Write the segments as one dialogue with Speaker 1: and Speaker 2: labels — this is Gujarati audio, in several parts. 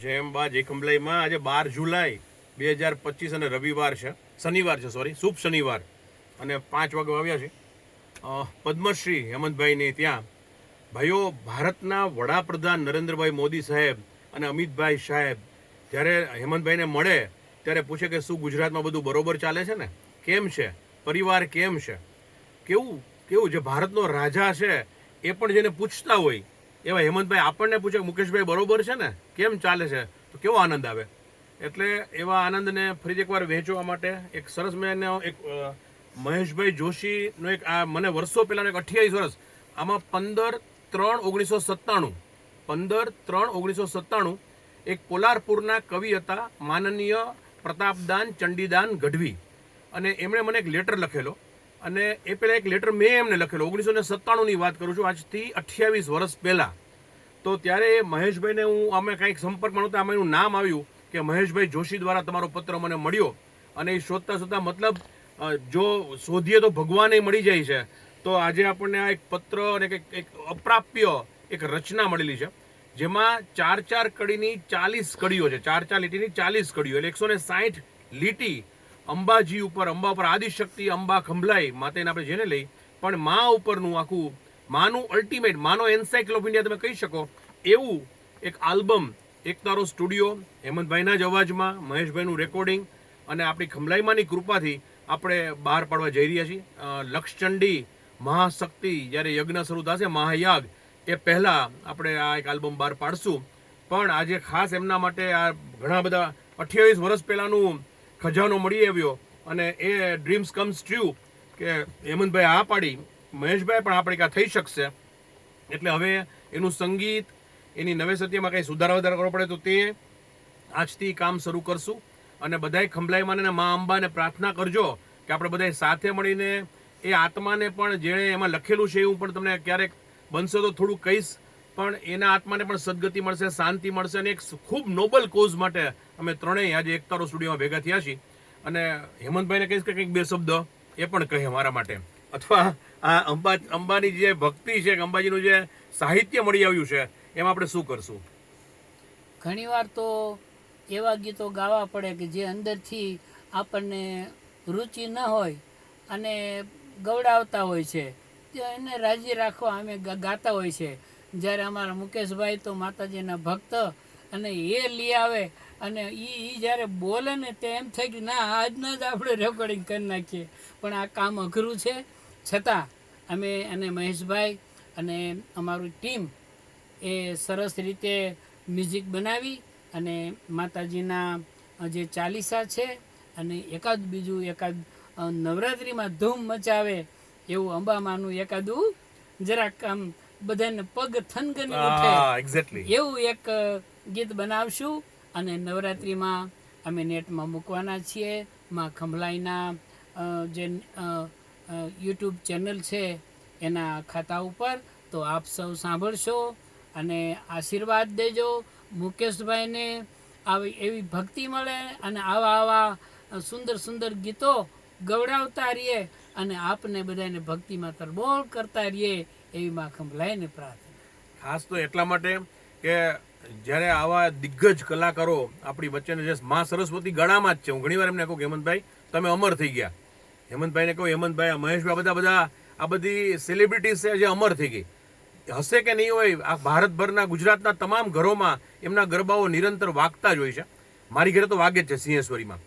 Speaker 1: જય અંબા જય ખંભલાઈમાં આજે 12 જુલાઈ 2025 અને રવિવાર છે, શનિવાર છે, સોરી, શુભ શનિવાર, અને 5 વાગે આવ્યા છે પદ્મશ્રી હેમંતભાઈની ત્યાં. ભાઈઓ, ભારતના વડાપ્રધાન નરેન્દ્રભાઈ મોદી સાહેબ અને અમિતભાઈ સાહેબ જ્યારે હેમંતભાઈને મળે ત્યારે પૂછે કે શું ગુજરાતમાં બધું બરોબર ચાલે છે ને, કેમ છે પરિવાર, કેમ છે, કેવું કેવું જે ભારતનો રાજા છે એ પણ જેને પૂછતા હોય એવા હેમંતભાઈ આપણને પૂછે મુકેશભાઈ બરોબર છે ને, કેમ ચાલે છે, તો કેવો આનંદ આવે. એટલે એવા આનંદને ફરી એકવાર વહેંચવા માટે એક સરસ મજાનો એક મહેશભાઈ જોશીનો એક આ મને વર્ષો પહેલાંનો એક 28 વર્ષ, આમાં 15/3/1997 15/3/1997 એક પોલારપુરના કવિ હતા માનનીય પ્રતાપદાન ચંડીદાન ગઢવી, અને એમણે મને એક લેટર લખેલો, અને એ પહેલાં એક લેટર મેં એમને લખેલો 1997ની વાત કરું છું, આજથી 28 વર્ષ પહેલાં. તો ત્યારે મહેશભાઈને હું અમે કંઈક સંપર્કમાં નહોતા, આમાં એનું નામ આવ્યું કે મહેશભાઈ જોશી દ્વારા તમારો પત્ર મને મળ્યો, અને એ શોધતા શોધતા મતલબ જો શોધીએ તો ભગવાન મળી જાય છે. તો આજે આપણને આ એક પત્ર અને એક અપ્રાપ્ય એક રચના મળેલી છે, જેમાં 4 કડીની 40 કડીઓ છે, 4 લીટીની 40 કડીઓ, એટલે 160 લીટી અંબાજી ઉપર, અંબા ઉપર આદિશક્તિ અંબા ખંભલાઈ માતાને આપણે જેને લઈ, પણ મા ઉપરનું આખું માનું અલ્ટિમેટ, માનો એન્સાઇક્લોપીડિયા તમે કહી શકો એવું એક આલ્બમ એક તારો સ્ટુડિયો હેમંતભાઈના જ અવાજમાં, મહેશભાઈનું રેકોર્ડિંગ અને આપણી ખંભલાઈમાંની કૃપાથી આપણે બહાર પાડવા જઈ રહ્યા છીએ. લક્ષચંડી મહાશક્તિ જ્યારે યજ્ઞ શરૂ થશે, મહાયાગ, એ પહેલાં આપણે આ એક આલ્બમ બહાર પાડશું. પણ આજે ખાસ એમના માટે આ ઘણા બધા 28 વર્ષ પહેલાંનું ખજાનો મળી આવ્યો, અને એ ડ્રીમ્સ કમ્સ ટ્રુ કે હેમંતભાઈ આ પાડી, મહેશભાઈ પણ આપણે કાં થઈ શકશે. એટલે હવે એનું સંગીત, એની નવેસતીમાં કંઈ સુધારા વધારા કરવો પડે તો તે આજથી કામ શરૂ કરશું. અને બધાએ ખંભલાઈ માને મા અંબાને પ્રાર્થના કરજો કે આપણે બધાએ સાથે મળીને એ આત્માને પણ, જેણે એમાં લખેલું છે એવું પણ તમને ક્યારેક બનશે તો થોડું કહીશ, પણ એના આત્માને પણ સદગતિ મળશે, શાંતિ મળશે, અને એક ખૂબ નોબલ કોઝ માટે અમે ત્રણેય આજે એકતારો સ્ટુડિયોમાં ભેગા થયા છીએ. અને હેમંતભાઈને કહીશ કે કંઈક બે શબ્દ એ પણ કહે મારા માટે, અથવા આ અંબાની જે ભક્તિ છે, અંબાજીનું જે સાહિત્ય મળી આવ્યું છે એમાં આપણે શું કરશું.
Speaker 2: ઘણીવાર તો એવા ગીતો ગાવા પડે કે જે અંદરથી આપણને રુચિ ન હોય અને ગવડાવતા હોય છે, તો એને રાજી રાખવા અમે ગાતા હોય છે. જ્યારે અમારા મુકેશભાઈ તો માતાજીના ભક્ત, અને એ લઈ આવે અને એ જ્યારે બોલે ને તે એમ થાય કે ના આજના જ આપણે રેકોર્ડિંગ કરી નાખીએ, પણ આ કામ અઘરું છે. છતાં અમે અને મહેશભાઈ અને અમારું ટીમ એ સરસ રીતે મ્યુઝિક બનાવી અને માતાજીના જે ચાલીસા છે અને એકાદ નવરાત્રિમાં ધૂમ મચાવે એવું અંબામાનું એકાદું જરાક આમ બધાને પગ થનગની ઉઠે એવું એક ગીત બનાવશું, અને નવરાત્રિમાં અમે નેટમાં મૂકવાના છીએ. માં ખંભલાઈના જે યુટ્યુબ ચેનલ છે એના ખાતા ઉપર, તો આપ સૌ સાંભળશો અને આશીર્વાદ દેજો. મુકેશભાઈને આવી એવી ભક્તિ મળે અને આવા સુંદર સુંદર ગીતો ગવડાવતા રહીએ, અને આપને બધાને ભક્તિમાં તરબોળ કરતા રહીએ એવી માં ખંભલાઈને પ્રાર્થના.
Speaker 1: ખાસ તો એટલા માટે કે જ્યારે આવા દિગ્ગજ કલાકારો આપણી વચ્ચેને, જે મા સરસ્વતી ગળામાં જ છે, હું ઘણીવાર એમને કહું કે હેમંતભાઈ તમે અમર થઈ ગયા, હેમંતભાઈને કહું હેમંતભાઈ, મહેશભાઈ, બધા આ બધી સેલિબ્રિટીઝ છે જે અમર થઈ ગઈ હશે કે નહીં હોય. આ ભારતભરના, ગુજરાતના તમામ ઘરોમાં એમના ગરબાઓ નિરંતર વાગતા જ હોય છે. મારી ઘરે તો વાગે જ છે સિંહેશ્વરીમાં.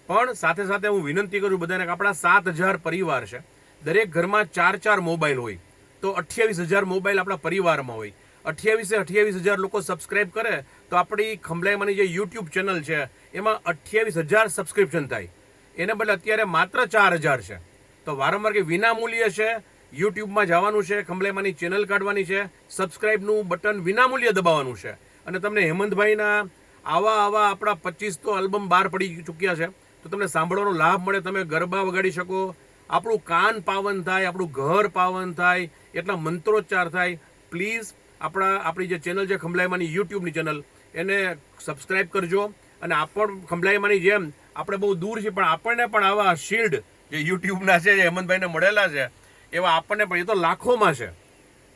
Speaker 1: પણ સાથે સાથે હું વિનંતી કરું બધાને કે આપણા 7,000 પરિવાર છે, દરેક ઘરમાં 4 મોબાઈલ હોય, તો 28,000 મોબાઈલ આપણા પરિવારમાં હોય. 28,000 લોકો સબસ્ક્રાઇબ કરે તો આપણી ખંભલાઈમાંની જે યુટ્યુબ ચેનલ છે એમાં 28,000 સબસ્ક્રિપ્શન થાય. એને બદલે અત્યારે માત્ર 4,000 છે. તો વારંવાર કે વિના મૂલ્ય છે, યુટ્યુબમાં જવાનું છે, ખંભલાઈમાંની ચેનલ કાઢવાની છે, સબસ્ક્રાઇબનું બટન વિનામૂલ્ય દબાવવાનું છે, અને તમને હેમંતભાઈના આવા આપણા 25 તો આલ્બમ બહાર પડી ચૂક્યા છે, તો તમને સાંભળવાનો લાભ મળે, તમે ગરબા વગાડી શકો, આપણું કાન પાવન થાય, આપણું ઘર પાવન થાય, એટલા મંત્રોચ્ચાર થાય. પ્લીઝ આપણી જે ચેનલ છે ખંભલાઈમાંની યુટ્યુબની ચેનલ, એને સબસ્ક્રાઇબ કરજો. અને આપણ ખંભલાઈમાંની જેમ આપણે બહુ દૂર છીએ, પણ આપણને પણ આવા શિલ્ડ જે યુટ્યુબના છે, જે હેમંતભાઈને મળેલા છે, એવા આપણને પણ, એ તો લાખોમાં છે,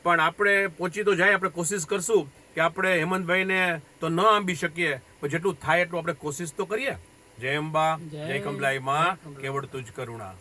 Speaker 1: પણ આપણે પહોંચી તો જાય. આપણે કોશિશ કરશું કે કે આપણે હેમંતભાઈને તો ન આંબી શકીએ પણ જેટલું થાય એટલું આપણે કોશિશ તો કરીએ. જય અંબા, જય કમલાઈ માં, કેવડ તુજ કરુણા.